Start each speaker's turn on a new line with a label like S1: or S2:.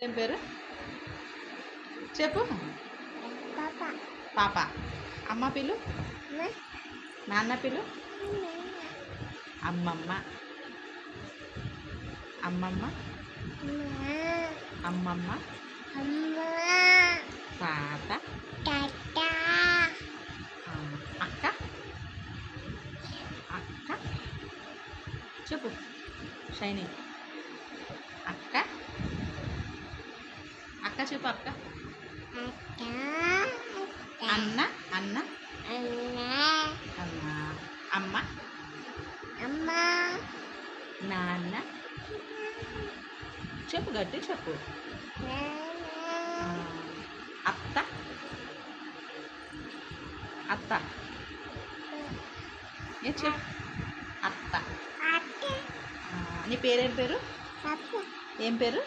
S1: ఏం పేరు చెప్పు.
S2: పాప
S1: పాప. అమ్మ పిలు. నాన్న పిలు. అమ్మమ్మ. అమ్మమ్మ. అమ్మమ్మ. తాత. అక్క. అక్క చెప్పు. షైనీ. అక్క. అక్క చెప్పు. అక్క. అన్న. అన్న. అన్న. అమ్మ. నాన్న చెప్పు. గట్టి చెప్పు. అత్త. అత్త ఏ చెప్పు. అత్త. నీ పేరేం పేరు? ఏం పేరు?